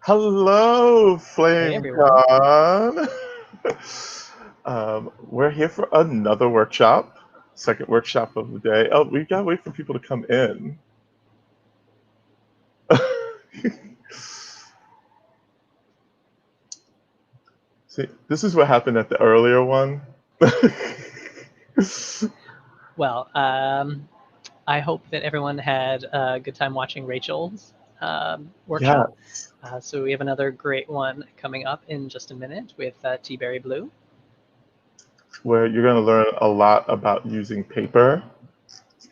Hello, Hey everyone. FlameCon. We're here for another workshop, second workshop of the day. Oh, we gotta wait for people to come in. See, this is what happened at the earlier one. Well, I hope that everyone had a good time watching Rachel's workshop. Yes, So we have another great one coming up in just a minute with Tea-Berry Blue. where you're gonna learn a lot about using paper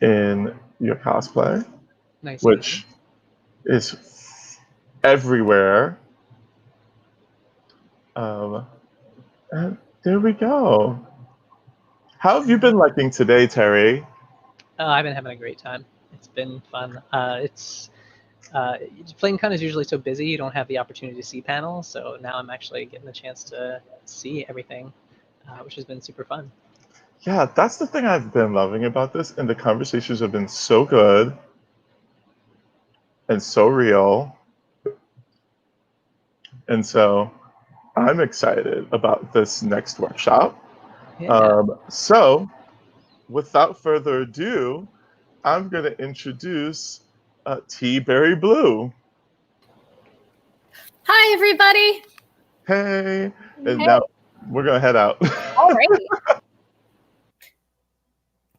in your cosplay, Nice and easy. which is everywhere. Um, and there we go. How have you been liking today, Terry? I've been having a great time. It's been fun. FlameCon is usually so busy you don't have the opportunity to see panels, so now I'm actually getting the chance to see everything, which has been super fun. Yeah, that's the thing I've been loving about this, and the conversations have been so good and so real. And so I'm excited about this next workshop. Yeah. So, without further ado, I'm going to introduce Tea Berry Blue. Hi, everybody. Hey, and Hey. now we're going to head out. All right.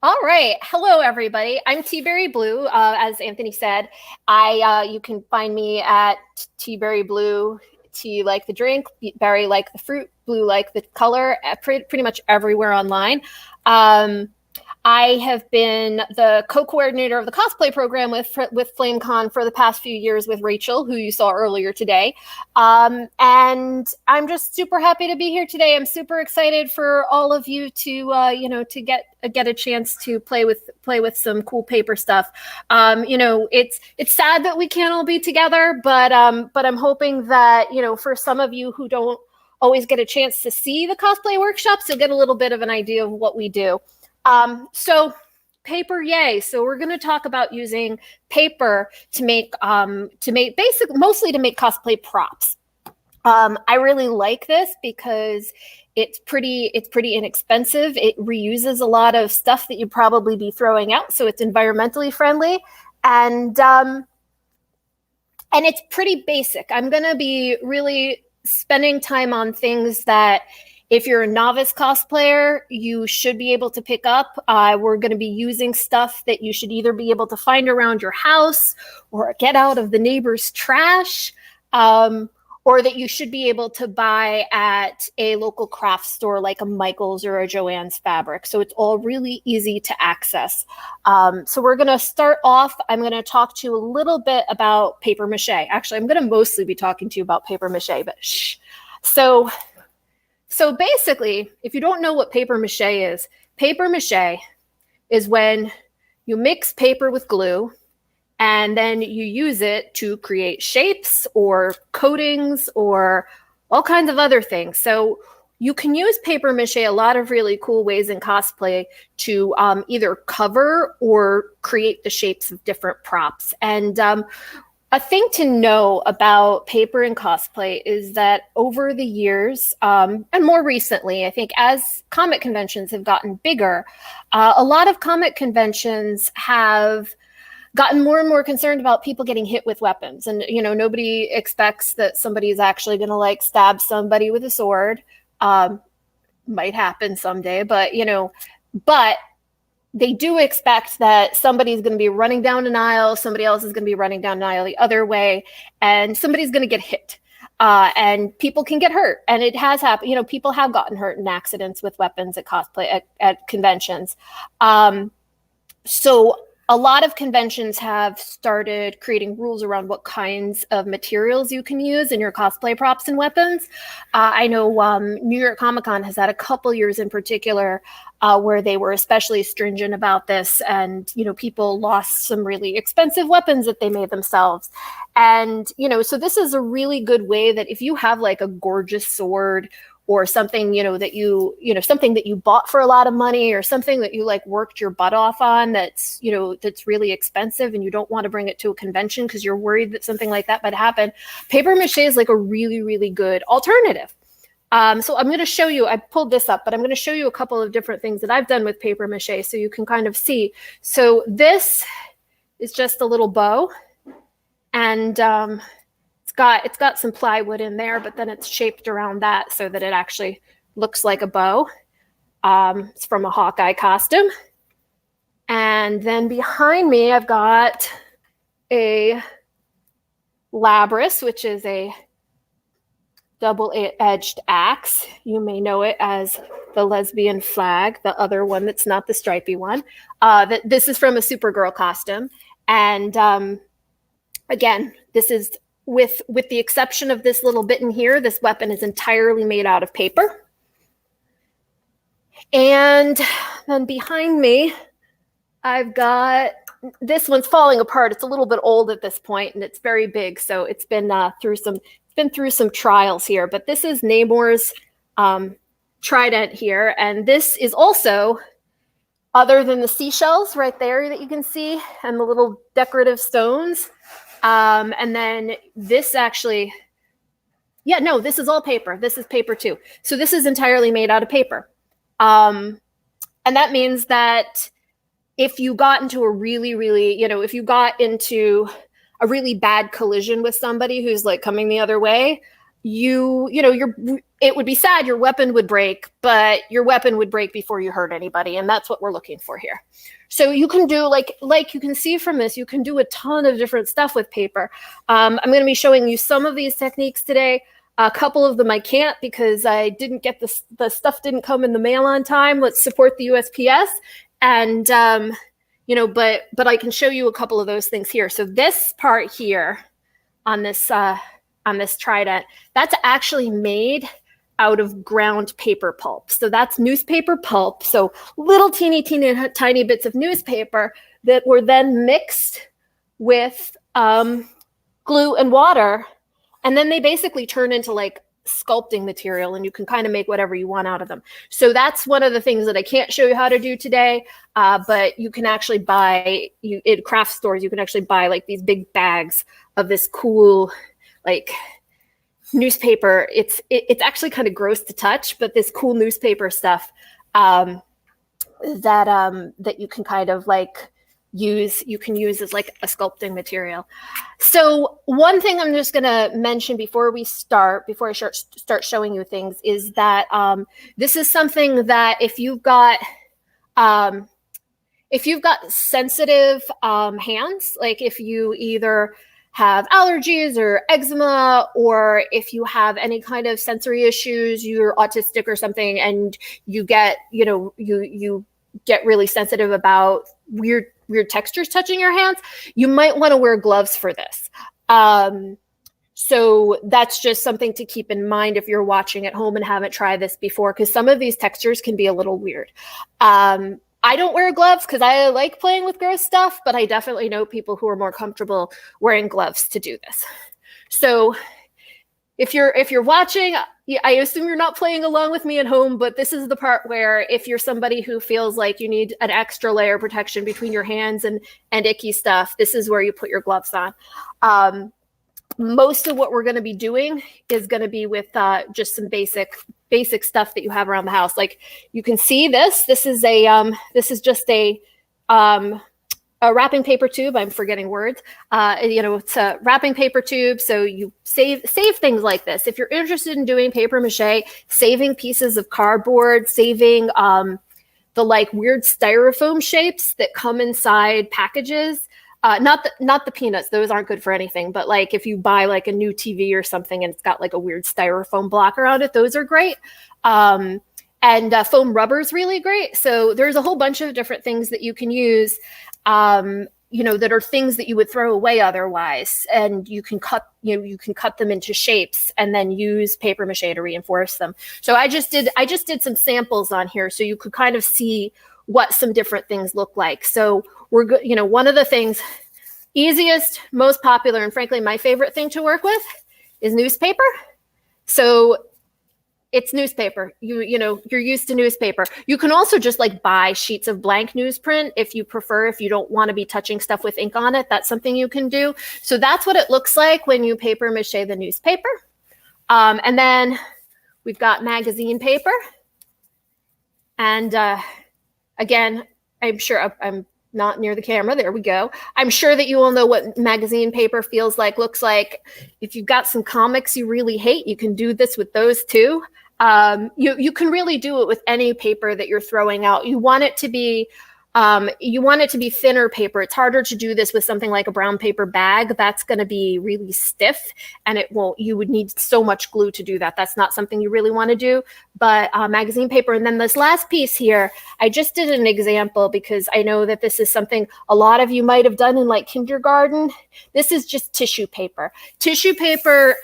All right. Hello, everybody. I'm Tea-Berry Blue. As Anthony said, you can find me at Tea-Berry Blue. Tea like the drink, berry like the fruit, blue like the color. Pretty much everywhere online. I have been the co-coordinator of the cosplay program with FlameCon for the past few years with Rachel, who you saw earlier today. And I'm just super happy to be here today. I'm super excited for all of you to get a chance to play with some cool paper stuff. It's sad that we can't all be together, but I'm hoping that, for some of you who don't always get a chance to see the cosplay workshops, you'll get a little bit of an idea of what we do. So paper, yay. So we're going to talk about using paper to make mostly to make cosplay props. I really like this because it's pretty inexpensive. It reuses a lot of stuff that you'd probably be throwing out. So it's environmentally friendly and it's pretty basic. I'm going to be really spending time on things that if you're a novice cosplayer, you should be able to pick up. We're going to be using stuff that you should either be able to find around your house or get out of the neighbor's trash, or that you should be able to buy at a local craft store like a Michael's or a Joann's Fabric. So it's all really easy to access. So we're going to start off. I'm going to talk to you a little bit about paper mache. Actually, I'm going to mostly be talking to you about paper mache, but shh. So basically, if you don't know what paper mache is when you mix paper with glue and then you use it to create shapes or coatings or all kinds of other things. So you can use paper mache a lot of really cool ways in cosplay to either cover or create the shapes of different props. And a thing to know about paper and cosplay is that over the years, and more recently, I think as comic conventions have gotten bigger, a lot of comic conventions have gotten more and more concerned about people getting hit with weapons. And, nobody expects that somebody is actually going to stab somebody with a sword. Might happen someday, but they do expect that somebody's going to be running down an aisle, somebody else is going to be running down an aisle the other way, and somebody's going to get hit. And people can get hurt. And it has happened. People have gotten hurt in accidents with weapons at cosplay at conventions. So a lot of conventions have started creating rules around what kinds of materials you can use in your cosplay props and weapons. I know New York Comic Con has had a couple years in particular where they were especially stringent about this, and people lost some really expensive weapons that they made themselves. And so this is a really good way that if you have a gorgeous sword or something, something that you bought for a lot of money, or something that you like worked your butt off on that's really expensive, and you don't want to bring it to a convention because you're worried that something like that might happen. Paper mache is like a really, really good alternative. So I'm going to show you, I pulled this up, but I'm going to show you a couple of different things that I've done with paper mache so you can kind of see. So this is just a little bow, and it's got some plywood in there, but then it's shaped around that so that it actually looks like a bow. It's from a Hawkeye costume. And then behind me, I've got a labrys, which is a double-edged axe. You may know it as the lesbian flag, the other one that's not the stripy one. This is from a Supergirl costume. And again, this is with the exception of this little bit in here, this weapon is entirely made out of paper. And then behind me, I've got, this one's falling apart. It's a little bit old at this point, and it's very big, so it's been through some trials here. But this is Namor's trident here, and this is also, other than the seashells right there that you can see, and the little decorative stones. And then this actually, this is all paper. This is paper too. So this is entirely made out of paper. And that means that if you got into a really, really, if you got into a really bad collision with somebody who's like coming the other way, it would be sad, your weapon would break, but your weapon would break before you hurt anybody. And that's what we're looking for here. So you can do, like you can see from this, you can do a ton of different stuff with paper. I'm going to be showing you some of these techniques today. A couple of them I can't because I didn't get the stuff didn't come in the mail on time. Let's support the USPS. And, but I can show you a couple of those things here. So this part here on this trident, that's actually made out of ground paper pulp. So that's newspaper pulp. So little teeny tiny bits of newspaper that were then mixed with glue and water. And then they basically turn into like sculpting material, and you can kind of make whatever you want out of them. So that's one of the things that I can't show you how to do today, but you can actually buy, in craft stores, you can actually buy like these big bags of this cool, like, newspaper. It's actually kind of gross to touch, but this cool newspaper stuff that you can kind of like use as like a sculpting material. So one thing I'm just going to mention before I start showing you things is that this is something that if you've got sensitive hands, like if you either have allergies or eczema, or if you have any kind of sensory issues, you're autistic or something, and you get, you get really sensitive about weird textures touching your hands, you might want to wear gloves for this. So that's just something to keep in mind if you're watching at home and haven't tried this before, because some of these textures can be a little weird. I don't wear gloves because I like playing with gross stuff, but I definitely know people who are more comfortable wearing gloves to do this. So if you're watching, I assume you're not playing along with me at home, but this is the part where if you're somebody who feels like you need an extra layer of protection between your hands and icky stuff, this is where you put your gloves on. Most of what we're going to be doing is going to be with just some basic stuff that you have around the house. Like you can see this is just a wrapping paper tube. I'm forgetting words. It's a wrapping paper tube. So you save things like this. If you're interested in doing paper mache, saving pieces of cardboard, saving the like weird styrofoam shapes that come inside packages. Not the peanuts, those aren't good for anything, but like if you buy like a new TV or something and it's got like a weird styrofoam block around it, those are great. And foam rubber is really great. So there's a whole bunch of different things that you can use, that are things that you would throw away otherwise. And you can cut them into shapes and then use paper mache to reinforce them. So I just did some samples on here so you could kind of see what some different things look like. So we're good. One of the things, easiest, most popular, and frankly, my favorite thing to work with is newspaper. So it's newspaper. You're used to newspaper. You can also just like buy sheets of blank newsprint if you prefer, if you don't want to be touching stuff with ink on it. That's something you can do. So that's what it looks like when you paper mache the newspaper. And then we've got magazine paper. And again, I'm sure I'm not near the camera. There we go. I'm sure that you all know what magazine paper feels like, looks like. If you've got some comics you really hate, you can do this with those too. You can really do it with any paper that you're throwing out. You want it to be thinner paper. It's harder to do this with something like a brown paper bag. That's going to be really stiff, and you would need so much glue to do that. That's not something you really want to do, but magazine paper. And then this last piece here, I just did an example because I know that this is something a lot of you might have done in like kindergarten. This is just tissue paper. Tissue paper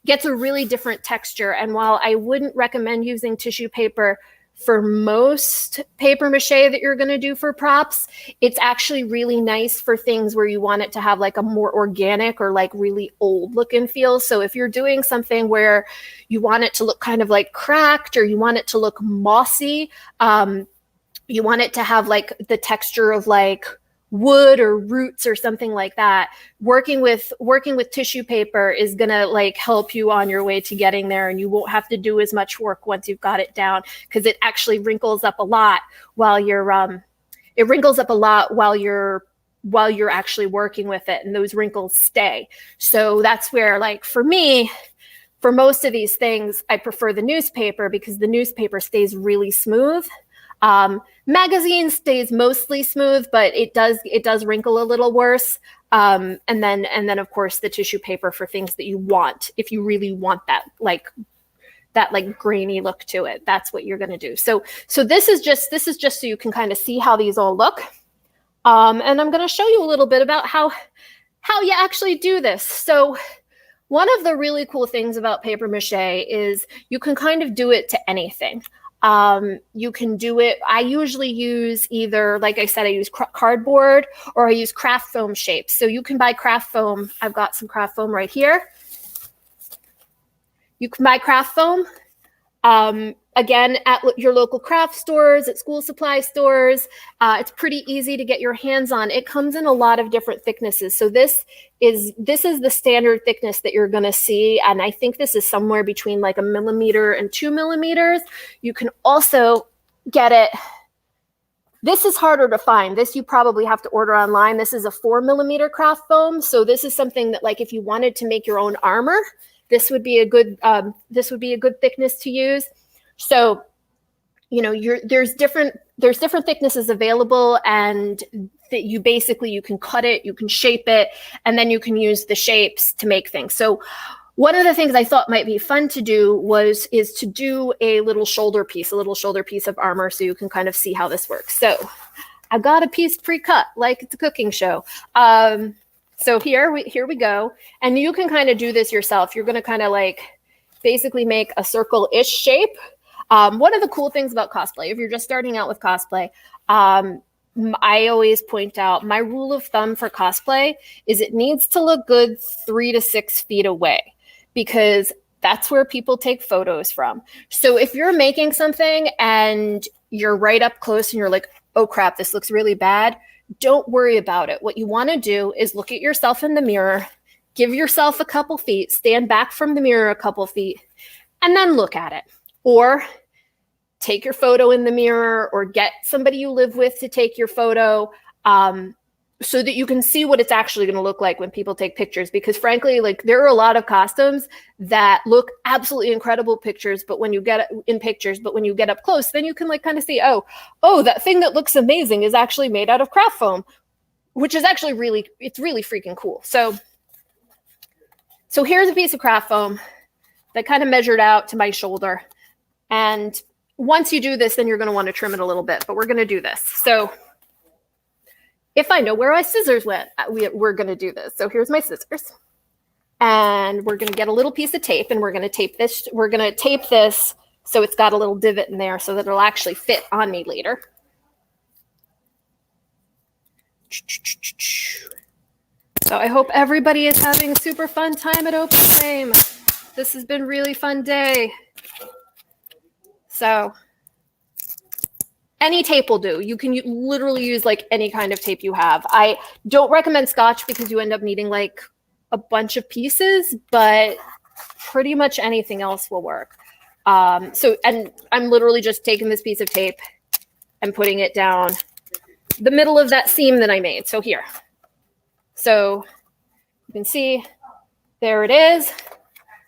gets a really different texture. And while I wouldn't recommend using tissue paper for most paper mache that you're going to do for props, it's actually really nice for things where you want it to have like a more organic or like really old look and feel. So if you're doing something where you want it to look kind of like cracked, or you want it to look mossy, you want it to have like the texture of like wood or roots or something like that, working with tissue paper is going to like help you on your way to getting there, and you won't have to do as much work once you've got it down, because it actually wrinkles up a lot while you're actually working with it, and those wrinkles stay. So that's where, like, for me, for most of these things, I prefer the newspaper because the newspaper stays really smooth. Magazine stays mostly smooth, but it does wrinkle a little worse. And then of course the tissue paper for things that you want, if you really want that like grainy look to it, that's what you're going to do. So this is just so you can kind of see how these all look. And I'm going to show you a little bit about how you actually do this. So one of the really cool things about paper mache is you can kind of do it to anything. You can do it. I usually use either, like I said, I use cardboard or I use craft foam shapes. So you can buy craft foam. I've got some craft foam right here. You can buy craft foam. Again, at your local craft stores, at school supply stores. It's pretty easy to get your hands on. It comes in a lot of different thicknesses. So this is the standard thickness that you're going to see. And I think this is somewhere between like 1 millimeter and 2 millimeters. You can also get it. This is harder to find. This you probably have to order online. This is a 4 millimeter craft foam. So this is something that, like, if you wanted to make your own armor, this would be a good thickness to use. So, you know, there's different thicknesses available, and that you can cut it, you can shape it, and then you can use the shapes to make things. So one of the things I thought might be fun to do is to do a little shoulder piece of armor, so you can kind of see how this works. So I got a piece pre-cut, like it's a cooking show. So here we go. And you can kind of do this yourself. You're going to kind of like basically make a circle-ish shape. One of the cool things about cosplay, if you're just starting out with cosplay, I always point out my rule of thumb for cosplay is it needs to look good 3 to 6 feet away, because that's where people take photos from. So if you're making something and you're right up close and you're like, oh crap, this looks really bad, don't worry about it. What you want to do is look at yourself in the mirror, give yourself a couple feet, stand back from the mirror a couple feet, and then look at it. Or take your photo in the mirror, or get somebody you live with to take your photo, so that you can see what it's actually going to look like when people take pictures. Because frankly, like, there are a lot of costumes that look absolutely incredible pictures, but when you get up close, then you can like kind of see, oh, that thing that looks amazing is actually made out of craft foam, which is actually it's really freaking cool. So here's a piece of craft foam that kind of measured out to my shoulder. And once you do this, then you're going to want to trim it a little bit, but we're going to do this. So if I know where my scissors went, we're going to do this. So here's my scissors, and we're going to get a little piece of tape, and we're going to tape this. We're going to tape this so it's got a little divot in there so that it'll actually fit on me later. So I hope everybody is having a super fun time at Open Flame. This has been a really fun day. So any tape will do. You can literally use like any kind of tape you have. I don't recommend Scotch because you end up needing like a bunch of pieces, but pretty much anything else will work. And I'm literally just taking this piece of tape and putting it down the middle of that seam that I made. So here. So you can see there it is.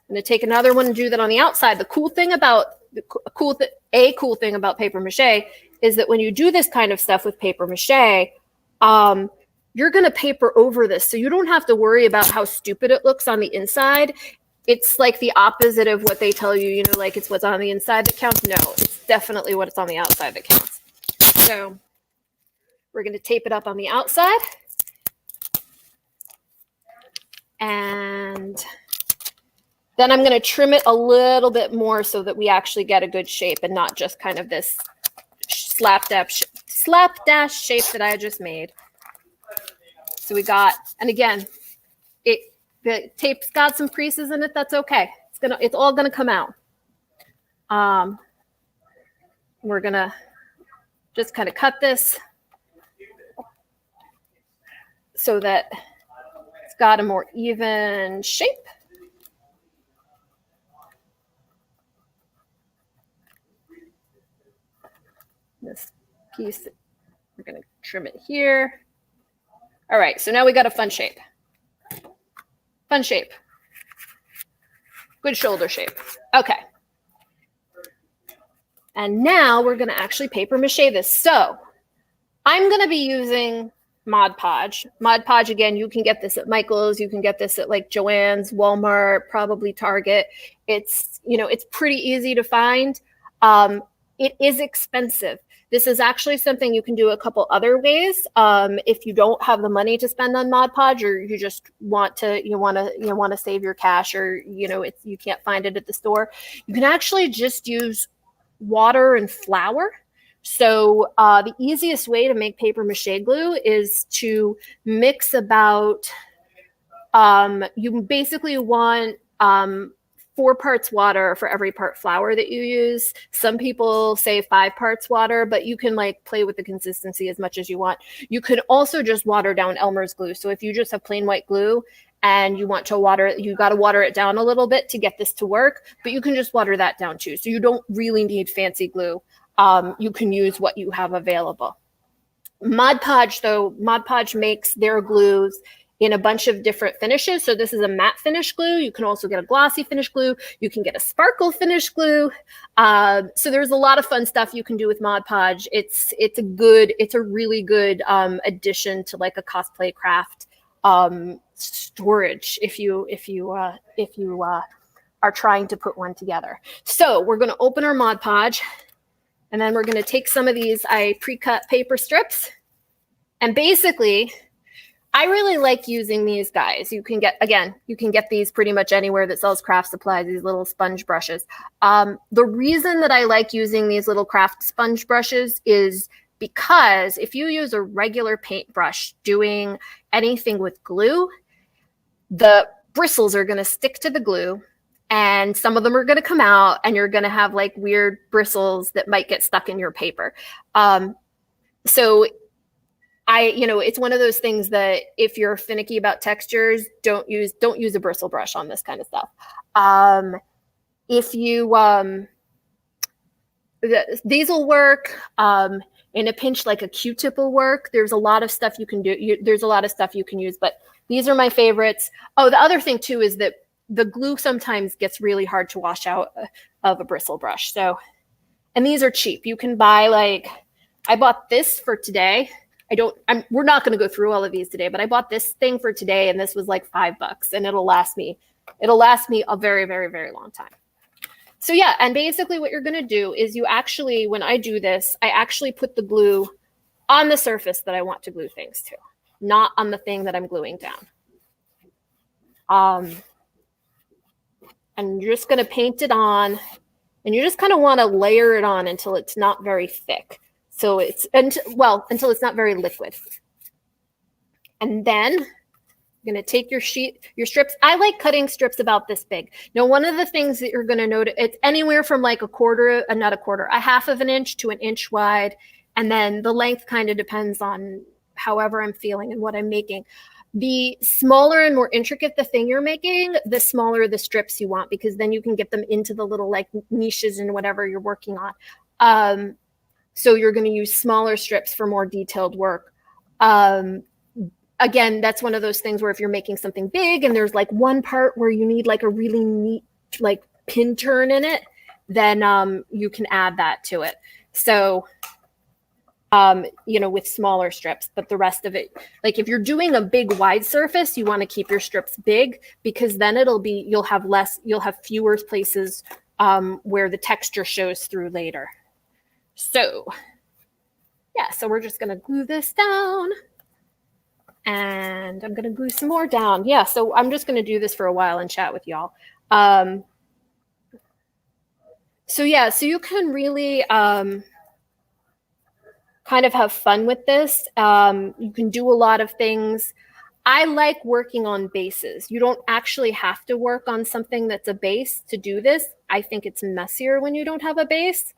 I'm going to take another one and do that on the outside. The cool thing about paper mache is that when you do this kind of stuff with paper mache, you're going to paper over this. So you don't have to worry about how stupid it looks on the inside. It's like the opposite of what they tell you, you know, like it's what's on the inside that counts. No, it's definitely what's on the outside that counts. So we're going to tape it up on the outside. And then I'm going to trim it a little bit more so that we actually get a good shape and not just kind of this slapdash shape that I just made. So we got, and again, the tape's got some creases in it. That's okay. It's all gonna come out. We're gonna just kind of cut this so that it's got a more even shape. This piece, we're going to trim it here. All right, so now we got a fun shape. Fun shape. Good shoulder shape. Okay. And now we're going to actually paper mache this. So I'm going to be using Mod Podge. Mod Podge, again, you can get this at Michael's. You can get this at like Joann's, Walmart, probably Target. It's, you know, it's pretty easy to find. It is expensive. This is actually something you can do a couple other ways. If you don't have the money to spend on Mod Podge, or you just want to save your cash, or you can't find it at the store, you can actually just use water and flour. So the easiest way to make paper mache glue is to mix about. You basically want 4 parts water for every part flour that you use. Some people say 5 parts water, but you can like play with the consistency as much as you want. You could also just water down Elmer's glue. So if you just have plain white glue and you want to water, you got to water it down a little bit to get this to work, but you can just water that down too. So you don't really need fancy glue. You can use what you have available. Mod Podge, though, Mod Podge makes their glues in a bunch of different finishes. So this is a matte finish glue. You can also get a glossy finish glue. You can get a sparkle finish glue. So there's a lot of fun stuff you can do with Mod Podge. It's a really good addition to like a cosplay craft storage if you are trying to put one together. So we're going to open our Mod Podge, and then we're going to take some of these I pre-cut paper strips, and basically, I really like using these guys. You can get these pretty much anywhere that sells craft supplies, these little sponge brushes. The reason that I like using these little craft sponge brushes is because if you use a regular paintbrush doing anything with glue, the bristles are going to stick to the glue, and some of them are going to come out, and you're going to have like weird bristles that might get stuck in your paper. So it's one of those things that if you're finicky about textures, don't use a bristle brush on this kind of stuff. These will work. In a pinch, like a Q-tip will work. There's a lot of stuff you can do. There's a lot of stuff you can use, but these are my favorites. Oh, the other thing too is that the glue sometimes gets really hard to wash out of a bristle brush. So, and these are cheap. You can buy I bought this for today. We're not going to go through all of these today, but I bought this thing for today, and this was like $5, and it'll last me a very, very, very long time. So yeah, and basically what you're going to do is when I do this, I actually put the glue on the surface that I want to glue things to, not on the thing that I'm gluing down. And you're just going to paint it on, and you just kind of want to layer it on until it's not very thick. So until it's not very liquid. And then You're going to take your strips. I like cutting strips about this big. Now, one of the things that you're going to notice, it's anywhere from like a half of an inch to an inch wide. And then the length kind of depends on however I'm feeling and what I'm making. The smaller and more intricate the thing you're making, the smaller the strips you want, because then you can get them into the little like niches and whatever you're working on. So you're going to use smaller strips for more detailed work. Again, that's one of those things where if you're making something big and there's like one part where you need like a really neat like pin turn in it, then you can add that to it. So with smaller strips, but the rest of it, like if you're doing a big wide surface, you want to keep your strips big, because then you'll have fewer places where the texture shows through later. So yeah, so we're just going to glue this down, and I'm going to glue some more down. Yeah, so I'm just going to do this for a while and chat with y'all. So you can really kind of have fun with this. You can do a lot of things. I like working on bases. You don't actually have to work on something that's a base to do this. I think it's messier when you don't have a base.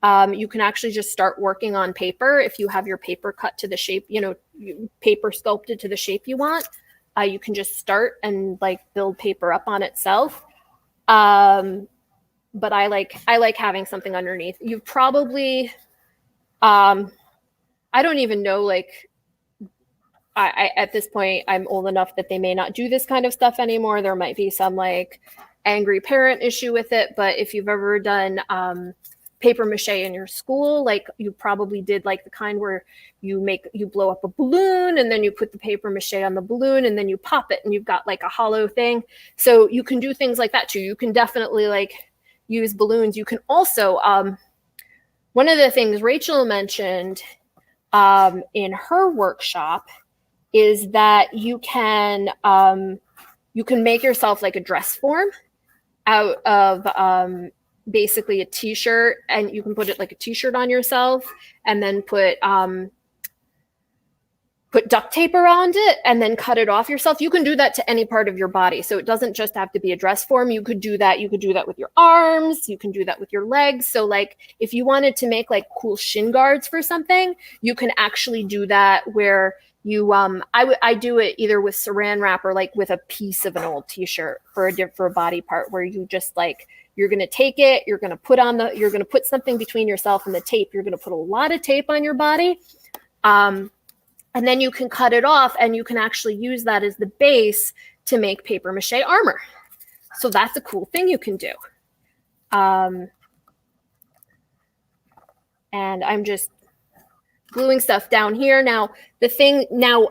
You can actually just start working on paper. If you have your paper cut to the shape, paper sculpted to the shape you want, you can just start and like build paper up on itself. But I like having something underneath. You probably, I don't even know, like, I at this point, I'm old enough that they may not do this kind of stuff anymore. There might be some like angry parent issue with it. But if you've ever done paper mache in your school, like you probably did like the kind where you blow up a balloon and then you put the paper mache on the balloon and then you pop it and you've got like a hollow thing. So you can do things like that too. You can definitely like use balloons. You can also, one of the things Rachel mentioned in her workshop is that you can make yourself like a dress form out of basically a t-shirt, and you can put it like a t-shirt on yourself and then put duct tape around it and then cut it off yourself. You can do that to any part of your body. So it doesn't just have to be a dress form. You could do that. You could do that with your arms. You can do that with your legs. So like if you wanted to make like cool shin guards for something, you can actually do that where you, I do it either with saran wrap or like with a piece of an old t-shirt for a body part, where you just like, you're going to take it, you're going to put something between yourself and the tape. You're going to put a lot of tape on your body. And then you can cut it off and you can actually use that as the base to make paper mache armor. So that's a cool thing you can do. And I'm just gluing stuff down here. Now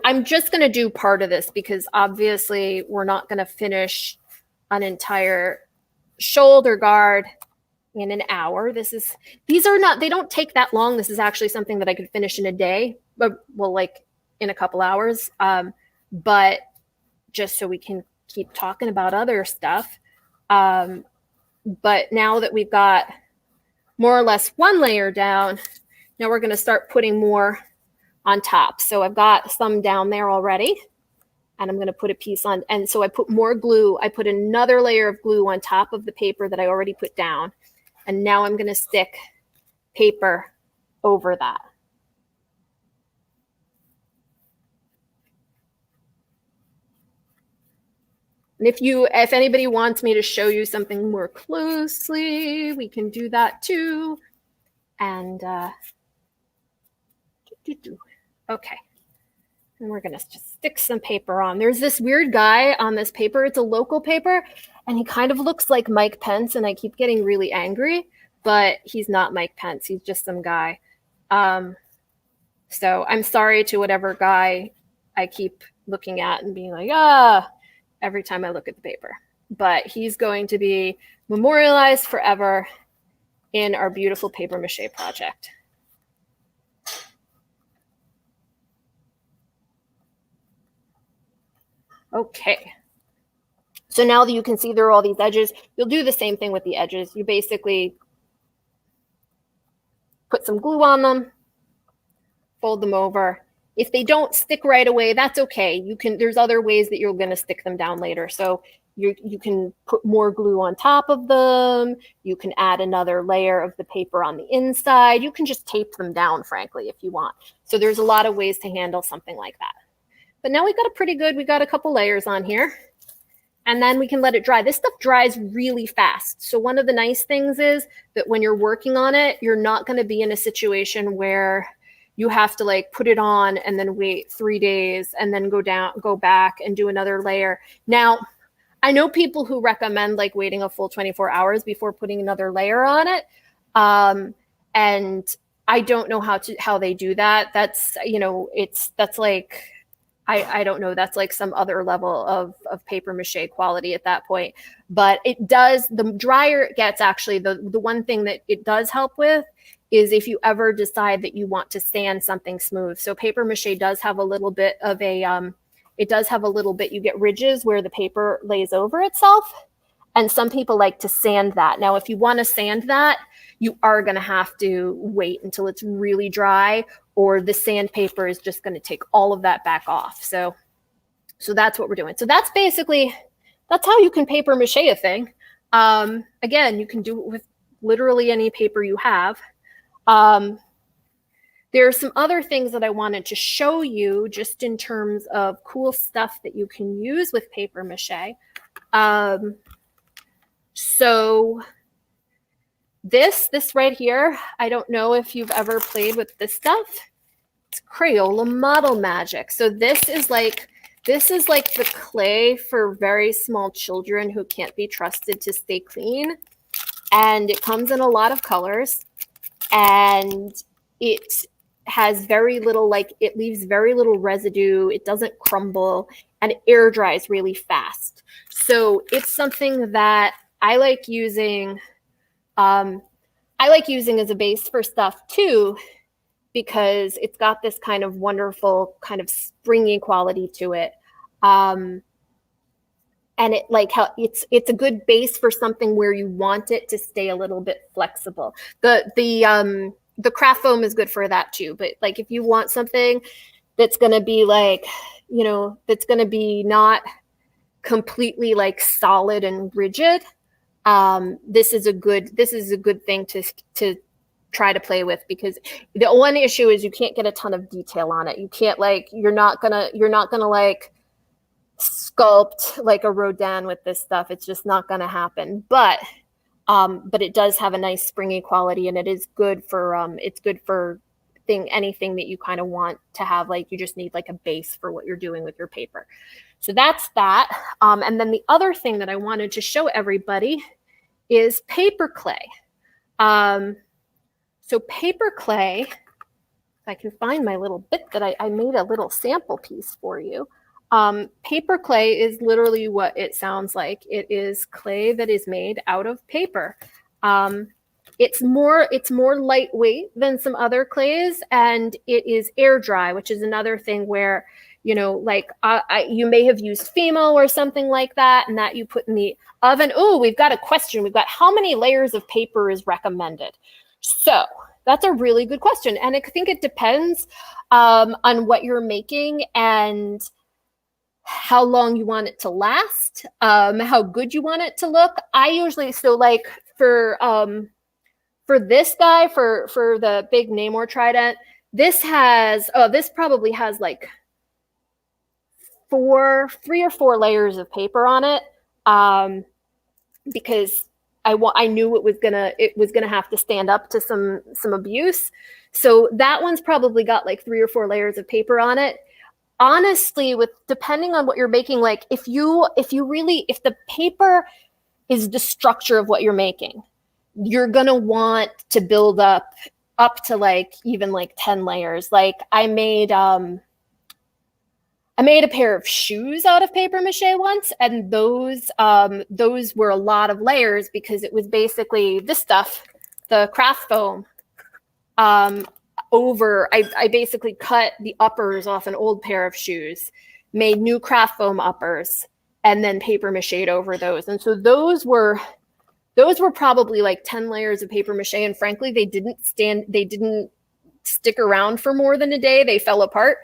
I'm just going to do part of this because obviously we're not going to finish an entire shoulder guard in an hour. They don't take that long. This is actually something that I could finish in a day, but like in a couple hours. But just so we can keep talking about other stuff. But now that we've got more or less one layer down, now we're going to start putting more on top. So I've got some down there already, and I'm going to put a piece on. And so I put more glue. I put another layer of glue on top of the paper that I already put down. And now I'm going to stick paper over that. And if anybody wants me to show you something more closely, we can do that too. And okay. And we're going to just stick some paper on. There's this weird guy on this paper. It's a local paper, and he kind of looks like Mike Pence, and I keep getting really angry, but he's not Mike Pence. He's just some guy. So I'm sorry to whatever guy I keep looking at and being like, every time I look at the paper. But he's going to be memorialized forever in our beautiful paper mache project. Okay. So now that you can see there are all these edges, you'll do the same thing with the edges. You basically put some glue on them, fold them over, If they don't stick right away, that's okay. There's other ways that you're going to stick them down later. So you can put more glue on top of them. You can add another layer of the paper on the inside. You can just tape them down, frankly, if you want. So there's a lot of ways to handle something like that. But now we got a couple layers on here. And then we can let it dry. This stuff dries really fast. So one of the nice things is that when you're working on it, you're not going to be in a situation where you have to like put it on and then wait 3 days and then go back and do another layer. Now, I know people who recommend like waiting a full 24 hours before putting another layer on it. And I don't know how they do that. That's, that's like, I don't know. That's like some other level of paper mache quality at that point. But it does, the drier it gets, actually, the one thing that it does help with is if you ever decide that you want to sand something smooth. So paper mache does have a little bit of you get ridges where the paper lays over itself. And some people like to sand that. Now, if you want to sand that, you are going to have to wait until it's really dry, or the sandpaper is just going to take all of that back off. So that's what we're doing. So that's how you can paper mache a thing. Again, you can do it with literally any paper you have. There are some other things that I wanted to show you just in terms of cool stuff that you can use with paper mache. So this right here, I don't know if you've ever played with this stuff. It's Crayola Model Magic. So this is like the clay for very small children who can't be trusted to stay clean. And it comes in a lot of colors, and it has very little, it leaves very little residue. It doesn't crumble, and it air dries really fast. So it's something that I like using. As a base for stuff too, because it's got this kind of wonderful kind of springy quality to it. And it it's a good base for something where you want it to stay a little bit flexible. The craft foam is good for that too. But like if you want something that's going to be that's going to be not completely like solid and rigid, this is a good thing to try to play with, because the one issue is you can't get a ton of detail on it. You can't you're not gonna like sculpt like a Rodin with this stuff. It's just not gonna happen. But it does have a nice springy quality, and it is good for anything that you kind of want to have. Like you just need like a base for what you're doing with your paper. So that's that. And then the other thing that I wanted to show everybody is paper clay. So paper clay, if I can find my little bit that I made a little sample piece for you. Paper clay is literally what it sounds like. It is clay that is made out of paper. It's more lightweight than some other clays, and it is air dry, which is another thing where, you may have used Fimo or something like that, and that you put in the oven. Oh, we've got a question. We've got how many layers of paper is recommended? So that's a really good question. And I think it depends on what you're making and how long you want it to last, how good you want it to look. I usually, for this guy, for the big Namor trident, this probably has like 3 or 4 layers of paper on it, because I knew it was gonna have to stand up to some abuse. So that one's probably got like 3 or 4 layers of paper on it. Honestly, depending on what you're making, like if the paper is the structure of what you're making, you're gonna want to build up to like even like 10 layers. Like I made a pair of shoes out of paper mache once, and those were a lot of layers, because it was basically this stuff, the craft foam. I basically cut the uppers off an old pair of shoes, made new craft foam uppers, and then paper mache'd over those. And so those were probably like 10 layers of paper mache. And frankly, they didn't stick around for more than a day. They fell apart.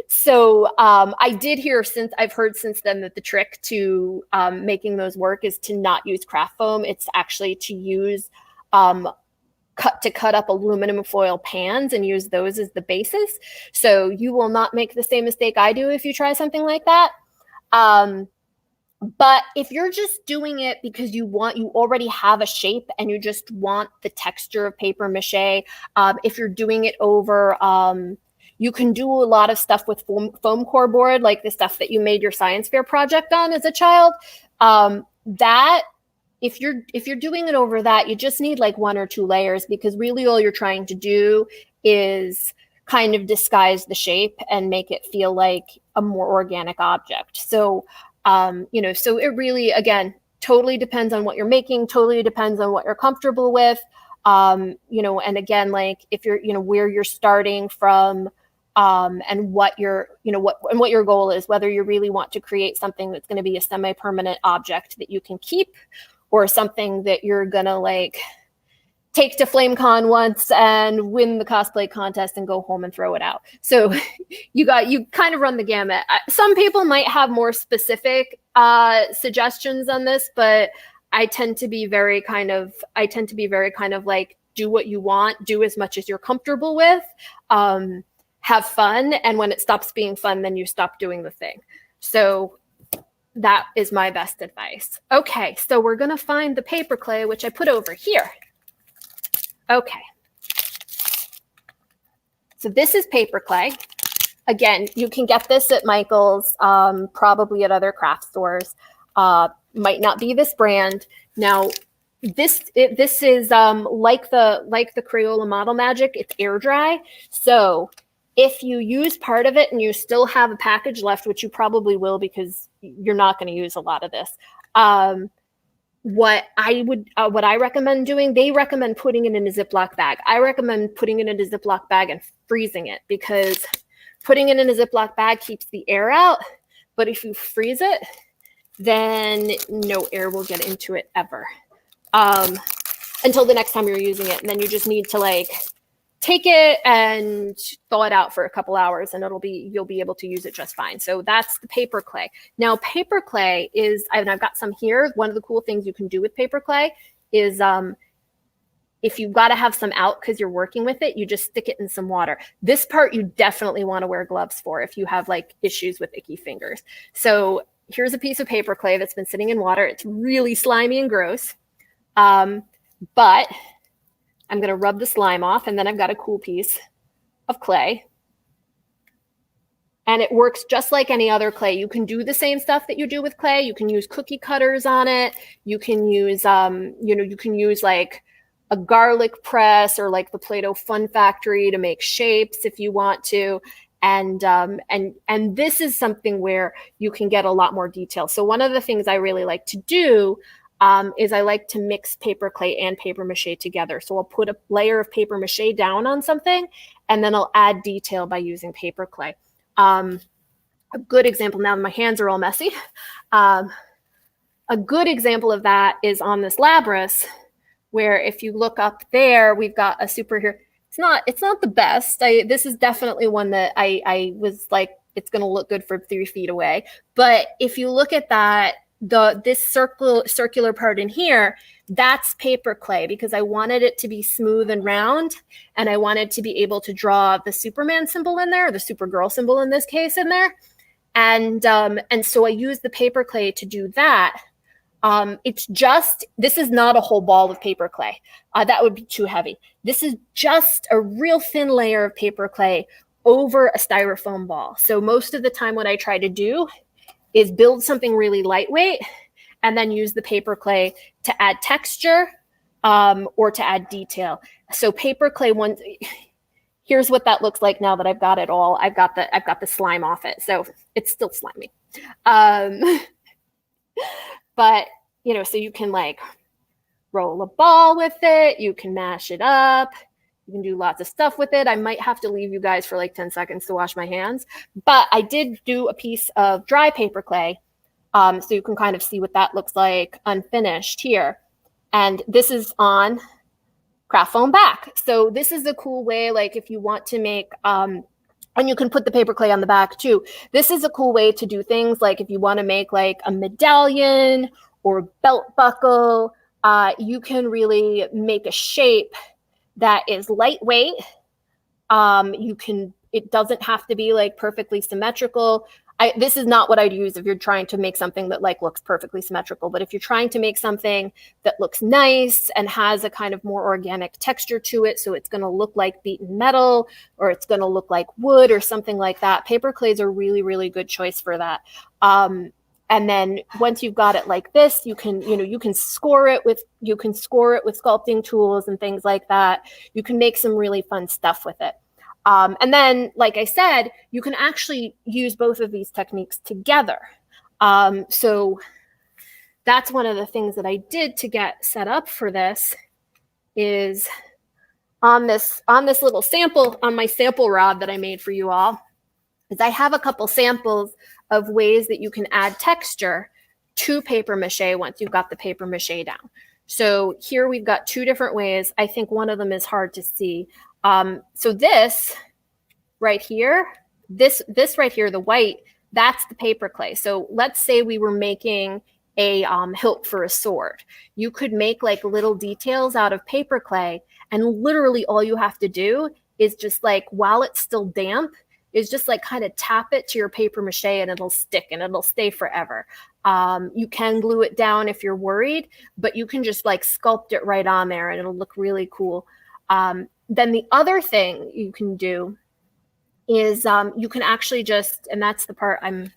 So I did hear I've heard since then that the trick to making those work is to not use craft foam. It's actually to use cut up aluminum foil pans and use those as the basis. So you will not make the same mistake I do if you try something like that. But if you're just doing it because you already have a shape and you just want the texture of paper mache, if you're doing it over, you can do a lot of stuff with foam core board, like the stuff that you made your science fair project on as a child. That if you're doing it over that, you just need like 1 or 2 layers, because really all you're trying to do is kind of disguise the shape and make it feel like a more organic object. So so it really, again, totally depends on what you're making, totally depends on what you're comfortable with. And again, like if you're, where you're starting from, and what your goal is, whether you really want to create something that's going to be a semi-permanent object that you can keep, or something that you're going to like take to FlameCon once and win the cosplay contest and go home and throw it out. So you kind of run the gamut. Some people might have more specific suggestions on this, but I tend to be very kind of like, do what you want, do as much as you're comfortable with, have fun. And when it stops being fun, then you stop doing the thing. So that is my best advice. Okay, so we're going to find the paper clay, which I put over here. Okay, so this is paper clay. Again, you can get this at Michael's, probably at other craft stores. Might not be this brand. Now, this is like the Crayola Model Magic. It's air dry. So if you use part of it and you still have a package left, which you probably will because you're not going to use a lot of this. What I recommend doing, they recommend putting it in a Ziploc bag. I recommend putting it in a Ziploc bag and freezing it, because putting it in a Ziploc bag keeps the air out. But if you freeze it, then no air will get into it ever, until the next time you're using it. And then you just need to like take it and thaw it out for a couple hours, and you'll be able to use it just fine. So that's the paper clay. Now, paper clay is, and I've got some here. One of the cool things you can do with paper clay is, if you've got to have some out because you're working with it, you just stick it in some water. This part you definitely want to wear gloves for if you have like issues with icky fingers. So here's a piece of paper clay that's been sitting in water. It's really slimy and gross, but I'm going to rub the slime off, and then I've got a cool piece of clay. And it works just like any other clay. You can do the same stuff that you do with clay. You can use cookie cutters on it. You can use, you can use like a garlic press or like the Play-Doh Fun Factory to make shapes if you want to. And this is something where you can get a lot more detail. So one of the things I really like to do is I like to mix paper clay and paper mache together. So I'll put a layer of paper mache down on something, and then I'll add detail by using paper clay. A good example, now that my hands are all messy, a good example of that is on this Labras, where if you look up there, we've got a superhero. It's not the best. This is definitely one that I was like, it's going to look good for 3 feet away. But if you look at that, this circular part in here, that's paper clay, because I wanted it to be smooth and round, and I wanted to be able to draw the Superman symbol in there, the Supergirl symbol in this case in there. And so I used the paper clay to do that. This is not a whole ball of paper clay. That would be too heavy. This is just a real thin layer of paper clay over a styrofoam ball. So most of the time what I try to do is build something really lightweight and then use the paper clay to add texture, or to add detail. So paper clay here's what that looks like now that I've got it all. I've got the slime off it. So it's still slimy. But, so you can like roll a ball with it. You can mash it up. You can do lots of stuff with it. I might have to leave you guys for like 10 seconds to wash my hands. But I did do a piece of dry paper clay, so you can kind of see what that looks like unfinished here. And this is on craft foam back. So this is a cool way, like if you want to make, and you can put the paper clay on the back too. This is a cool way to do things like if you want to make like a medallion or belt buckle, you can really make a shape that is lightweight. It doesn't have to be like perfectly symmetrical. This is not what I'd use if you're trying to make something that like looks perfectly symmetrical, but if you're trying to make something that looks nice and has a kind of more organic texture to it, so it's going to look like beaten metal or it's going to look like wood or something like that, paper clay is a really, really good choice for that. And then once you've got it like this, you can score it with sculpting tools and things like that. You can make some really fun stuff with it. And then, like I said, you can actually use both of these techniques together. So that's one of the things that I did to get set up for this is on this little sample, on my sample rod that I made for you all, is I have a couple samples of ways that you can add texture to paper mache once you've got the paper mache down. So here we've got two different ways. I think one of them is hard to see. So this right here, this right here, the white, that's the paper clay. So let's say we were making a hilt for a sword. You could make like little details out of paper clay, and literally all you have to do is just like, while it's still damp, is just like kind of tap it to your paper mache and it'll stick and it'll stay forever. You can glue it down if you're worried, but you can just like sculpt it right on there and it'll look really cool. Then the other thing you can do is you can actually just, and that's the part I'm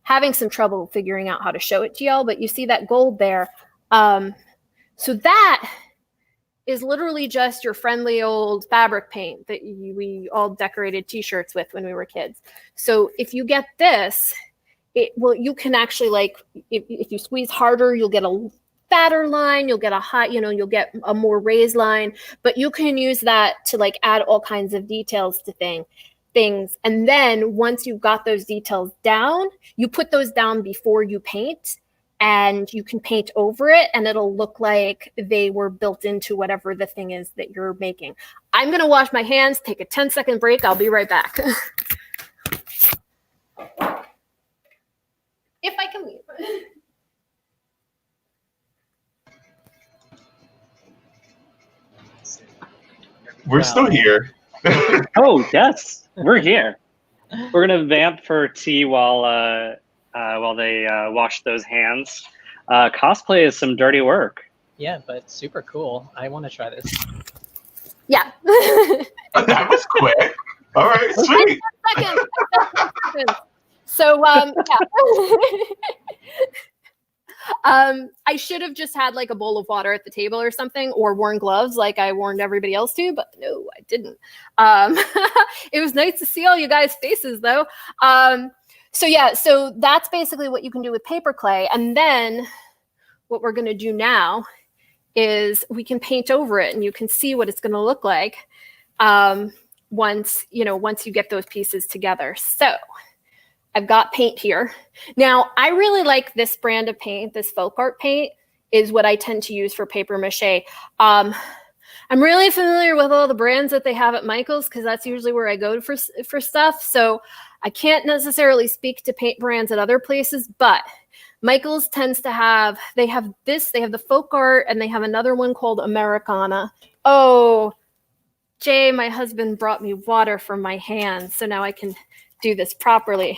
having some trouble figuring out how to show it to y'all, but you see that gold there. So that is literally just your friendly old fabric paint that we all decorated t-shirts with when we were kids. So if you get this, you can actually, like, if you squeeze harder, you'll get a fatter line, you'll get a hot, you'll get a more raised line, but you can use that to like add all kinds of details to things. And then once you've got those details down, you put those down before you paint, and you can paint over it and it'll look like they were built into whatever the thing is that you're making. I'm going to wash my hands, take a 10-second break. I'll be right back. If I can leave. We're still here. Oh, yes, we're here. We're gonna vamp for tea while they wash those hands. Cosplay is some dirty work. Yeah, but super cool. I want to try this. Yeah. That was quick. All right, sweet. So, yeah. I should have just had like a bowl of water at the table or something, or worn gloves like I warned everybody else to, but no, I didn't. It was nice to see all you guys' faces though. So yeah, so that's basically what you can do with paper clay. And then what we're going to do now is we can paint over it and you can see what it's going to look like once you get those pieces together. So I've got paint here. Now, I really like this brand of paint. This folk art paint is what I tend to use for paper mache. I'm really familiar with all the brands that they have at Michael's because that's usually where I go for stuff. So I can't necessarily speak to paint brands at other places, but Michael's tends to have, they have the folk art, and they have another one called Americana. Oh, Jay, my husband brought me water from my hands, so now I can do this properly.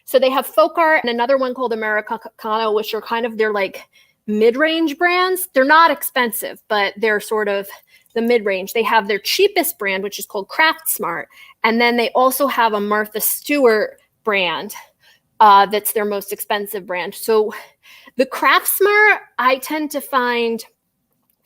So they have folk art and another one called Americana, which are kind of, they're like mid-range brands. They're not expensive, but they're sort of the mid-range. They have their cheapest brand, which is called Craft Smart. And then they also have a Martha Stewart brand that's their most expensive brand. So the Craft Smart, I tend to find,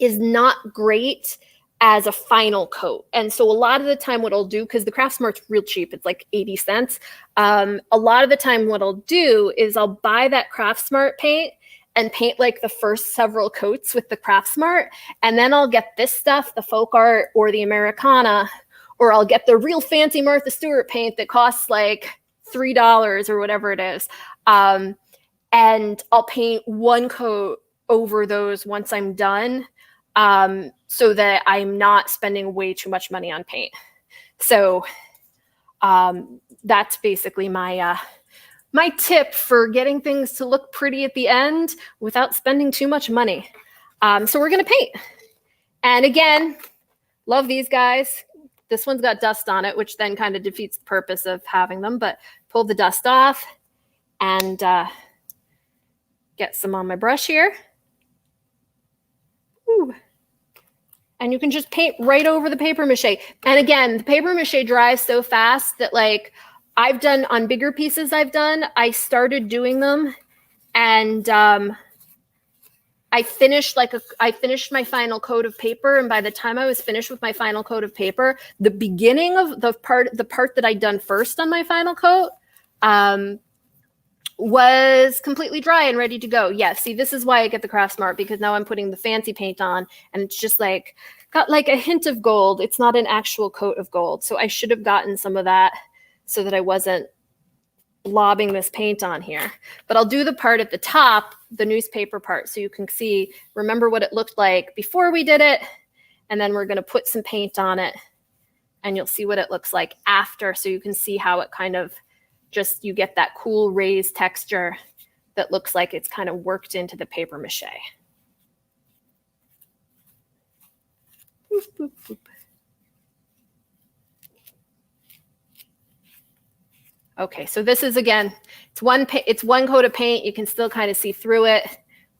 is not great as a final coat. And so a lot of the time what I'll do, because the Craft Smart's real cheap, it's like 80 cents. A lot of the time what I'll do is I'll buy that Craft Smart paint and paint like the first several coats with the Craft Smart. And then I'll get this stuff, the folk art or the Americana, or I'll get the real fancy Martha Stewart paint that costs like $3 or whatever it is. And I'll paint one coat over those once I'm done. so that I'm not spending way too much money on paint. So that's basically my my tip for getting things to look pretty at the end without spending too much money. So we're gonna paint. And again, love these guys. This one's got dust on it, which then kind of defeats the purpose of having them, but pull the dust off and get some on my brush here. Ooh. And you can just paint right over the paper mache. And again, the paper mache dries so fast that like I've done on bigger pieces I started doing them and I finished my final coat of paper, and by the time I was finished with my final coat of paper, the beginning of the part that I'd done first on my final coat was completely dry and ready to go. Yeah, see, this is why I get the Craft Smart, because now I'm putting the fancy paint on, and it's just like got like a hint of gold. It's not an actual coat of gold, so I should have gotten some of that so that I wasn't blobbing this paint on here. But I'll do the part at the top, the newspaper part, so you can see, remember what it looked like before we did it, and then we're going to put some paint on it and you'll see what it looks like after, so you can see how it kind of just, you get that cool raised texture that looks like it's kind of worked into the paper mache. Boop, boop, boop. Okay, so this is, again, it's one coat of paint. You can still kind of see through it.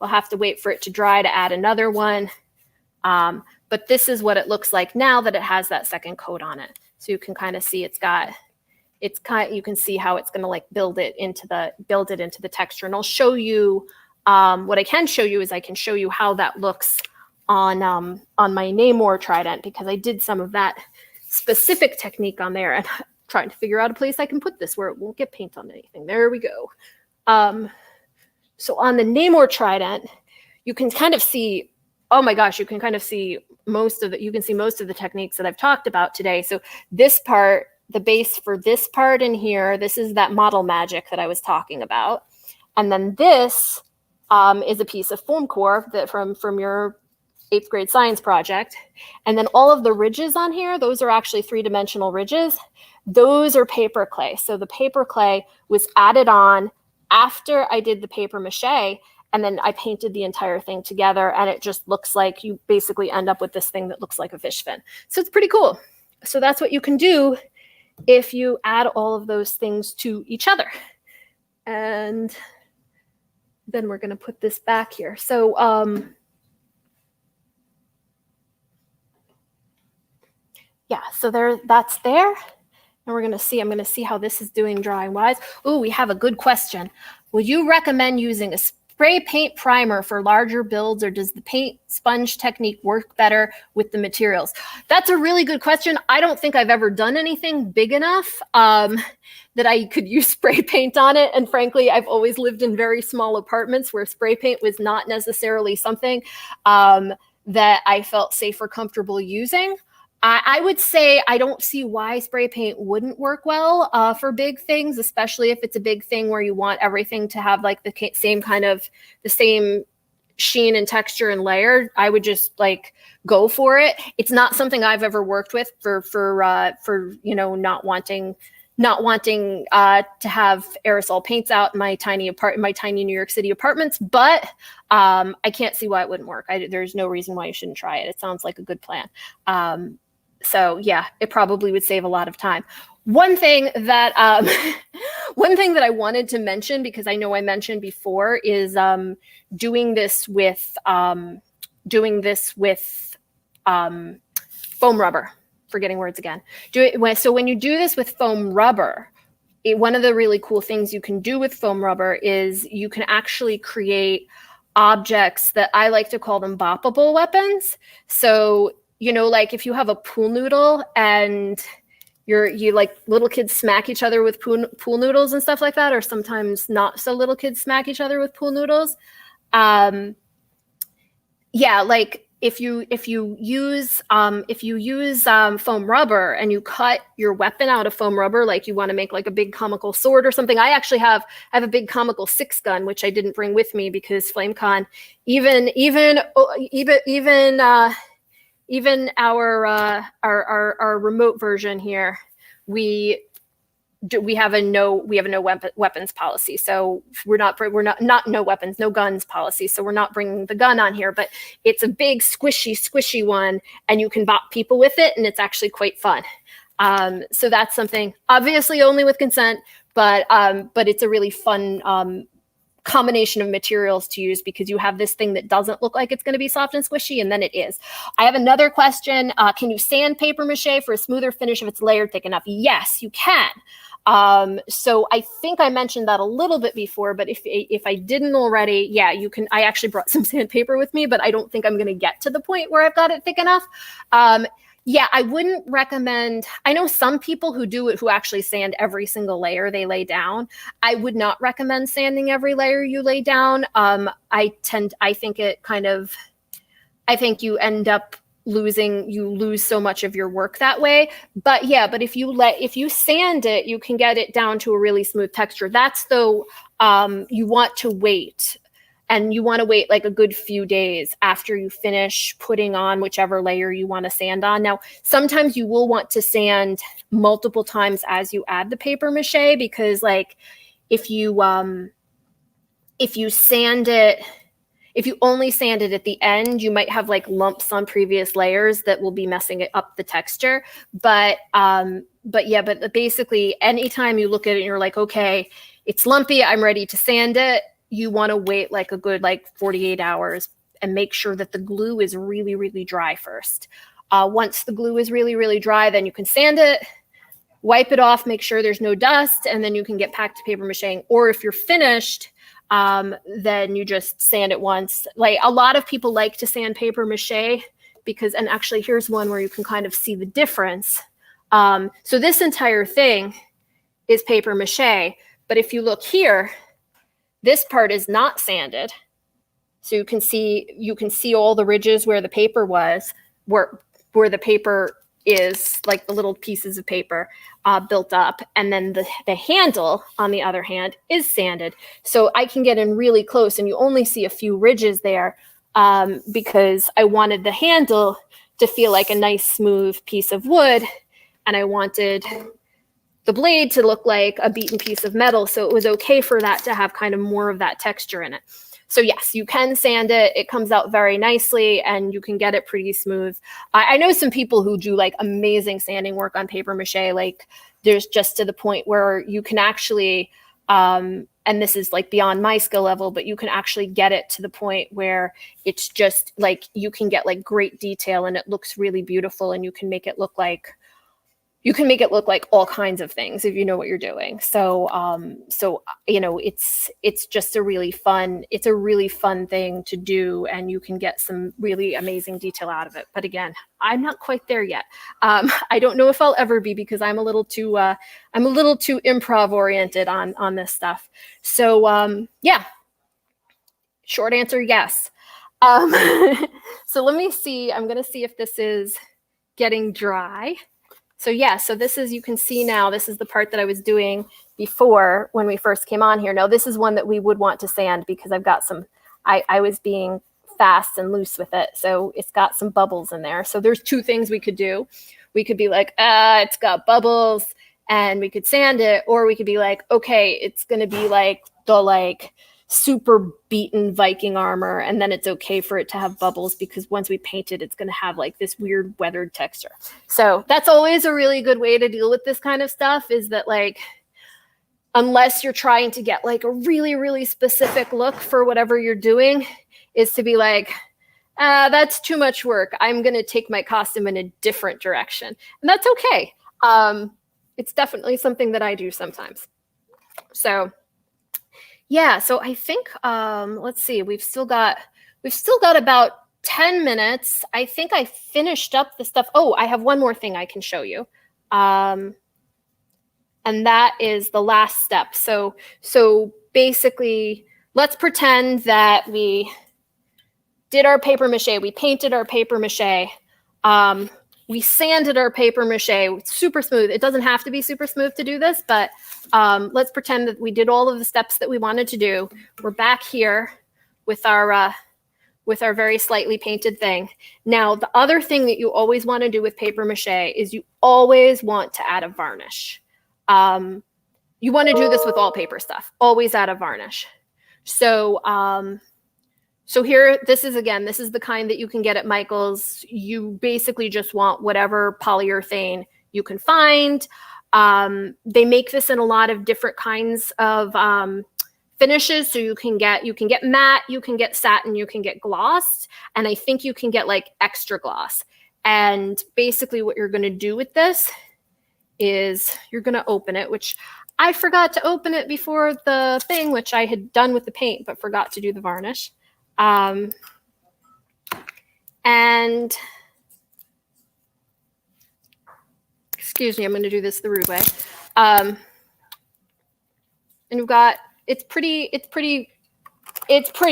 We'll have to wait for it to dry to add another one. But this is what it looks like now that it has that second coat on it. So you can kind of see you can see how it's going to like build it into the texture. And I'll show you, what I can show you is I can show you how that looks on my Namor trident, because I did some of that specific technique on there, and trying to figure out a place I can put this where it won't get paint on anything. There we go. So on the Namor trident, you can kind of see, oh my gosh, you can kind of see most of the techniques that I've talked about today. So this part, the base for this part in here, this is that model magic that I was talking about. And then this is a piece of foam core that from your 8th grade science project. And then all of the ridges on here, those are actually 3-dimensional ridges. Those are paper clay. So the paper clay was added on after I did the paper mache, and then I painted the entire thing together, and it just looks like you basically end up with this thing that looks like a fish fin. So it's pretty cool. So that's what you can do if you add all of those things to each other. And then we're going to put this back here. So yeah, so that's there. And I'm going to see how this is doing drawing wise. Oh, we have a good question. Would you recommend using a spray paint primer for larger builds, or does the paint sponge technique work better with the materials? That's a really good question. I don't think I've ever done anything big enough that I could use spray paint on it. And frankly, I've always lived in very small apartments where spray paint was not necessarily something that I felt safe or comfortable using. I would say I don't see why spray paint wouldn't work well for big things, especially if it's a big thing where you want everything to have like the same sheen and texture and layer. I would just like go for it. It's not something I've ever worked with for not wanting to have aerosol paints out in my tiny New York City apartments, but I can't see why it wouldn't work. There's no reason why you shouldn't try it. It sounds like a good plan. So yeah, it probably would save a lot of time. One thing that I wanted to mention, because I know I mentioned before, is doing this with foam rubber. Forgetting words again. So when you do this with foam rubber, one of the really cool things you can do with foam rubber is you can actually create objects that I like to call them boppable weapons. So like if you have a pool noodle and you like little kids smack each other with pool noodles and stuff like that, or sometimes not so little kids smack each other with pool noodles. Yeah, like if you use foam rubber and you cut your weapon out of foam rubber, like you want to make like a big comical sword or something. I actually have a big comical 6-gun, which I didn't bring with me because FlameCon, even our remote version here, we have a no weapons policy. So we're not no weapons, no guns policy. So we're not bringing the gun on here, but it's a big squishy one, and you can bop people with it, and it's actually quite fun. So that's something, obviously only with consent, but it's a really fun combination of materials to use, because you have this thing that doesn't look like it's going to be soft and squishy, and then it is. I have another question. Can you sand paper mache for a smoother finish if it's layered thick enough? Yes, you can. So I think I mentioned that a little bit before, but if I didn't already, yeah, you can. I actually brought some sandpaper with me, but I don't think I'm going to get to the point where I've got it thick enough. Yeah, I wouldn't recommend. I know some people who do it, who actually sand every single layer they lay down. I would not recommend sanding every layer you lay down. I think you end up you lose so much of your work that way. But yeah, but if you sand it, you can get it down to a really smooth texture. That's though, you want to wait. And you want to wait like a good few days after you finish putting on whichever layer you want to sand on. Now, sometimes you will want to sand multiple times as you add the paper mache, because like if you sand it, if you only sand it at the end, you might have like lumps on previous layers that will be messing it up the texture. But basically anytime you look at it and you're like, okay, it's lumpy, I'm ready to sand it, you want to wait like a good 48 hours and make sure that the glue is really, really dry first. Once the glue is really, really dry, then you can sand it, wipe it off, make sure there's no dust, and then you can get back to paper macheing. Or if you're finished, then you just sand it once. Like a lot of people like to sand paper mache because, and actually here's one where you can kind of see the difference. So this entire thing is paper mache, but if you look here, this part is not sanded. So you can see all the ridges where the paper was, where the paper is, like the little pieces of paper built up. And then the handle, on the other hand, is sanded. So I can get in really close and you only see a few ridges there because I wanted the handle to feel like a nice smooth piece of wood. And I wanted the blade to look like a beaten piece of metal. So it was okay for that to have kind of more of that texture in it. So yes, you can sand it. It comes out very nicely and you can get it pretty smooth. I know some people who do like amazing sanding work on paper mache. Like there's just to the point where you can actually, and this is like beyond my skill level, but you can actually get it to the point where it's just like, you can get like great detail and it looks really beautiful, and you can make it look like all kinds of things if you know what you're doing. So, you know, it's just a really fun thing to do, and you can get some really amazing detail out of it. But again, I'm not quite there yet. I don't know if I'll ever be, because I'm a little too improv oriented on this stuff. So, yeah, short answer, yes. So let me see, I'm going to see if this is getting dry. So yeah, so this is, you can see now, this is the part that I was doing before when we first came on here. Now this is one that we would want to sand because I've got some, I was being fast and loose with it. So it's got some bubbles in there. So there's two things we could do. We could be like, it's got bubbles, and we could sand it. Or we could be like, okay, it's going to be like the super beaten Viking armor, and then it's okay for it to have bubbles because once we paint it, it's going to have like this weird weathered texture. So that's always a really good way to deal with this kind of stuff, is that like, unless you're trying to get like a really, really specific look for whatever you're doing, is to be like, that's too much work. I'm going to take my costume in a different direction. And that's okay. It's definitely something that I do sometimes. So yeah, so I think, let's see, we've still got about 10 minutes. I think I finished up the stuff. Oh, I have one more thing I can show you. And that is the last step. So basically, let's pretend that we did our paper mache. We painted our paper mache. We sanded our paper mache super smooth. It doesn't have to be super smooth to do this, but let's pretend that we did all of the steps that we wanted to do. We're back here with our very slightly painted thing. Now, the other thing that you always want to do with paper mache is you always want to add a varnish. You want to do this with all paper stuff. Always add a varnish. So, so here, this is the kind that you can get at Michael's. You basically just want whatever polyurethane you can find. They make this in a lot of different kinds of finishes. So you can get matte, you can get satin, you can get gloss, and I think you can get like extra gloss. And basically what you're going to do with this is you're going to open it, which I forgot to open it before the thing, which I had done with the paint, but forgot to do the varnish. And excuse me, I'm going to do this the rude way. And you've got, it's pretty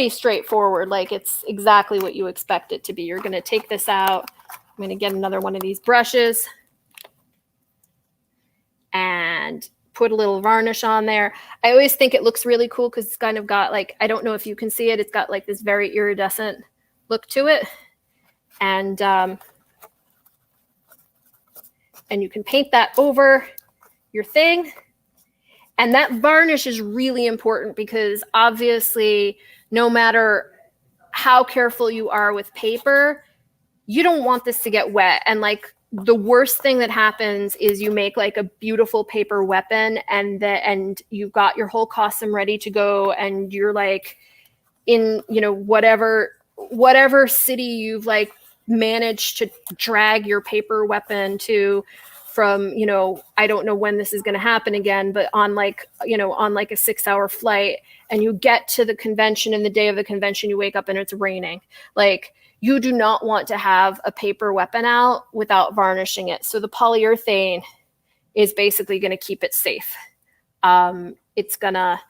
straightforward. Like it's exactly what you expect it to be. You're going to take this out. I'm going to get another one of these brushes and put a little varnish on there. I always think it looks really cool because it's kind of got like, I don't know if you can see it. It's got like this very iridescent look to it. And you can paint that over your thing. And that varnish is really important because obviously no matter how careful you are with paper, you don't want this to get wet. And like, the worst thing that happens is you make like a beautiful paper weapon and you've got your whole costume ready to go and you're like in, you know, whatever city you've like managed to drag your paper weapon to from, you know, I don't know when this is going to happen again, but on like, you know, on like a 6-hour flight and you get to the convention and the day of the convention, you wake up and it's raining. Like, you do not want to have a paper weapon out without varnishing it. So the polyurethane is basically going to keep it safe. It's gonna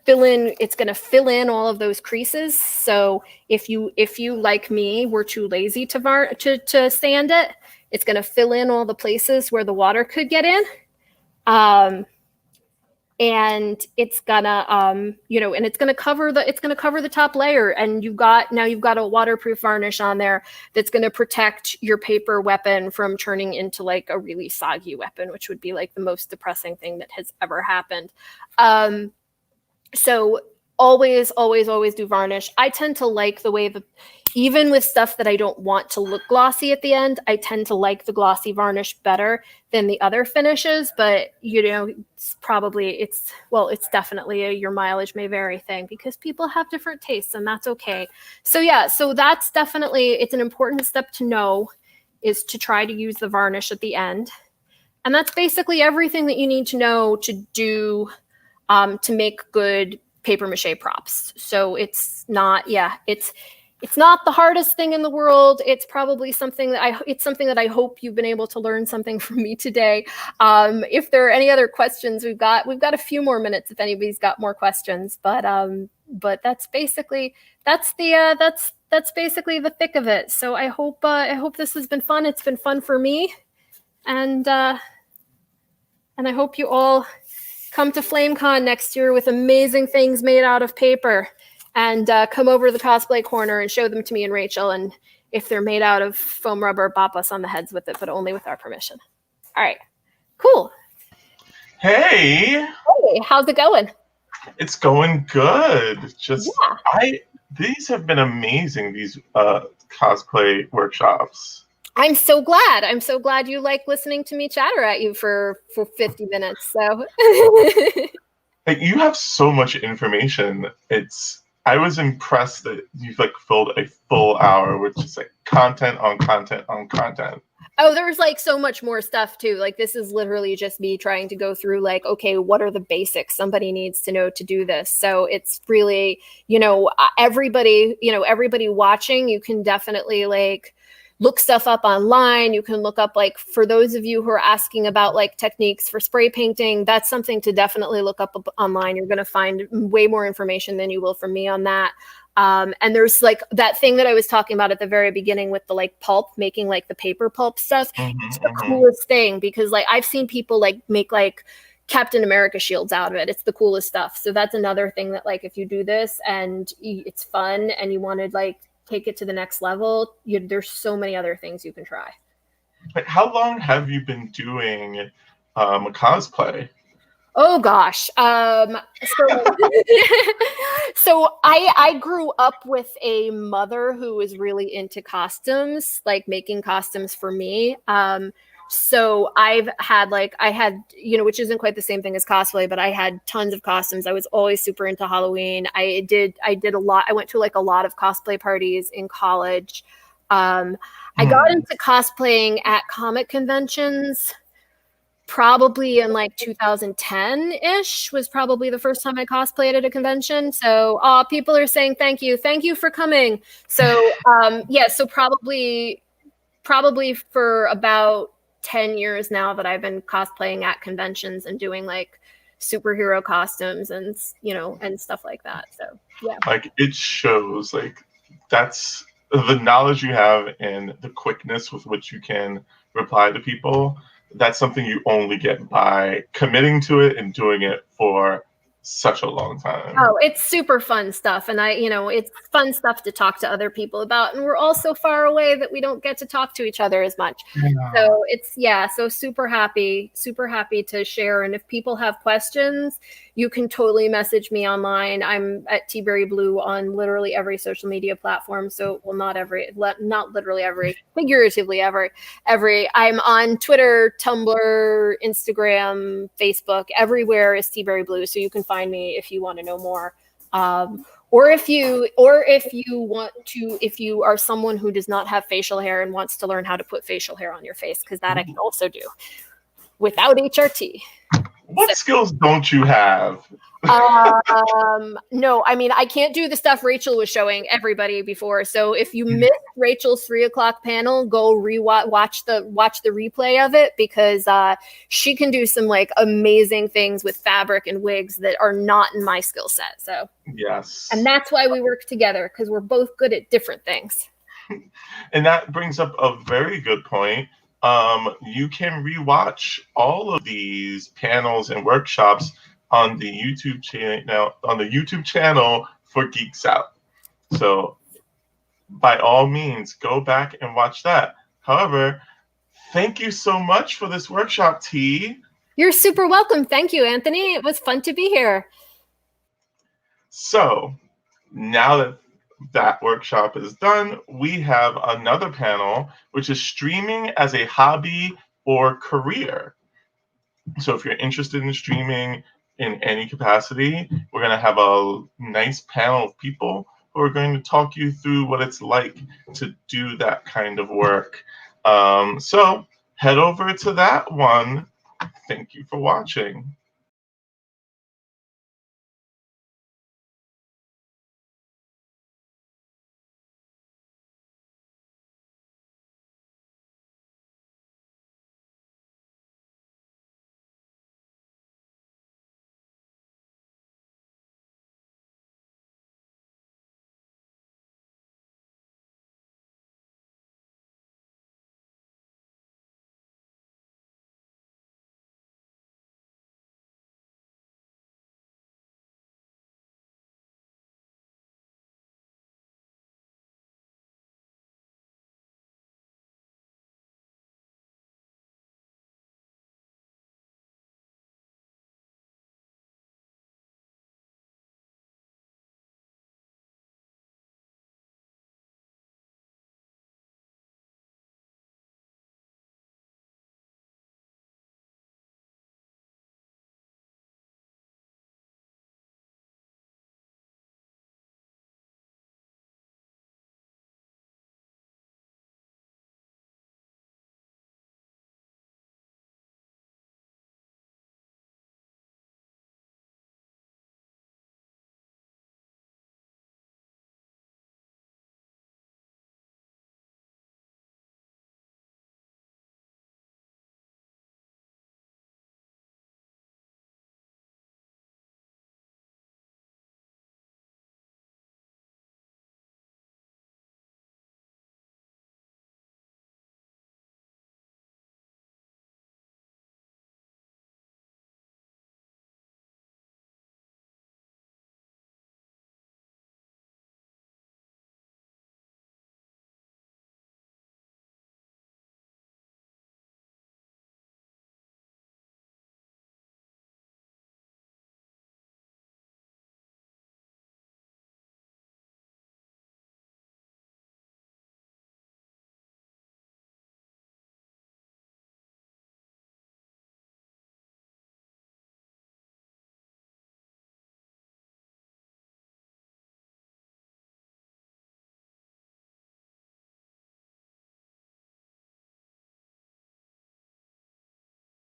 fill in all of those creases. So if you like me were too lazy to sand it, it's going to fill in all the places where the water could get in. And it's gonna you know, and it's gonna cover the top layer, and you've got a waterproof varnish on there that's gonna protect your paper weapon from turning into like a really soggy weapon, which would be like the most depressing thing that has ever happened. So always do varnish. I tend to like the way even with stuff that I don't want to look glossy at the end, I tend to like the glossy varnish better than the other finishes, but you know, it's definitely a your mileage may vary thing because people have different tastes and that's okay. So yeah, so that's definitely, it's an important step to know is to try to use the varnish at the end. And that's basically everything that you need to know to do to make good paper mache props. So it's not the hardest thing in the world. It's probably something that I hope you've been able to learn something from me today. If there are any other questions, we've got a few more minutes if anybody's got more questions. But that's basically the thick of it. So I hope this has been fun. It's been fun for me, and I hope you all come to FlameCon next year with amazing things made out of paper. And come over to the cosplay corner and show them to me and Rachel. And if they're made out of foam rubber, bop us on the heads with it, but only with our permission. All right, cool. Hey, how's it going? It's going good. These have been amazing. These cosplay workshops. I'm so glad you like listening to me chatter at you for 50 minutes. So you have so much information. I was impressed that you've like filled a full hour with just like content on content on content. Oh, there's like so much more stuff too. Like this is literally just me trying to go through like, okay, what are the basics somebody needs to know to do this? So it's really, you know, everybody watching, you can definitely like look stuff up online. You can look up, like, for those of you who are asking about like techniques for spray painting, that's something to definitely look up online. You're going to find way more information than you will from me on that. And there's like that thing that I was talking about at the very beginning with the like pulp, making like the paper pulp stuff. It's the coolest thing, because like I've seen people like make like Captain America shields out of it. It's the coolest stuff. So that's another thing that, like, if you do this and it's fun and you want to like take it to the next level, there's so many other things you can try. Like, how long have you been doing cosplay? Oh gosh. So I grew up with a mother who was really into costumes, like making costumes for me. So I had, which isn't quite the same thing as cosplay, but I had tons of costumes. I was always super into Halloween. I did a lot. I went to like a lot of cosplay parties in college. I got into cosplaying at comic conventions probably in like 2010-ish was probably the first time I cosplayed at a convention. So people are saying thank you for coming. So so probably for about 10 years now that I've been cosplaying at conventions and doing like superhero costumes and and stuff like that. So yeah, like, it shows, like, that's the knowledge you have and the quickness with which you can reply to people. That's something you only get by committing to it and doing it for such a long time. Oh, it's super fun stuff. And it's fun stuff to talk to other people about. And we're all so far away that we don't get to talk to each other as much. Yeah. So so super happy to share. And if people have questions, you can totally message me online. I'm at Tberry Blue on literally every social media platform. So, well, not literally every, figuratively every. I'm on Twitter, Tumblr, Instagram, Facebook. Everywhere is Tberry Blue. So you can find me if you want to know more. Or if you are someone who does not have facial hair and wants to learn how to put facial hair on your face, because that I can also do without HRT. What skills don't you have? No, I mean, I can't do the stuff Rachel was showing everybody before. So if you missed Rachel's 3:00 panel, go watch the replay of it, because she can do some like amazing things with fabric and wigs that are not in my skill set. So yes, and that's why we work together, because we're both good at different things. And that brings up a very good point. You can rewatch all of these panels and workshops on the YouTube channel for Geeks Out. So by all means, go back and watch that. However, thank you so much for this workshop, T. You're super welcome. Thank you, Anthony. It was fun to be here. So now that workshop is done, we have another panel, which is streaming as a hobby or career. So if you're interested in streaming in any capacity, we're going to have a nice panel of people who are going to talk you through what it's like to do that kind of work. So head over to that one. Thank you for watching.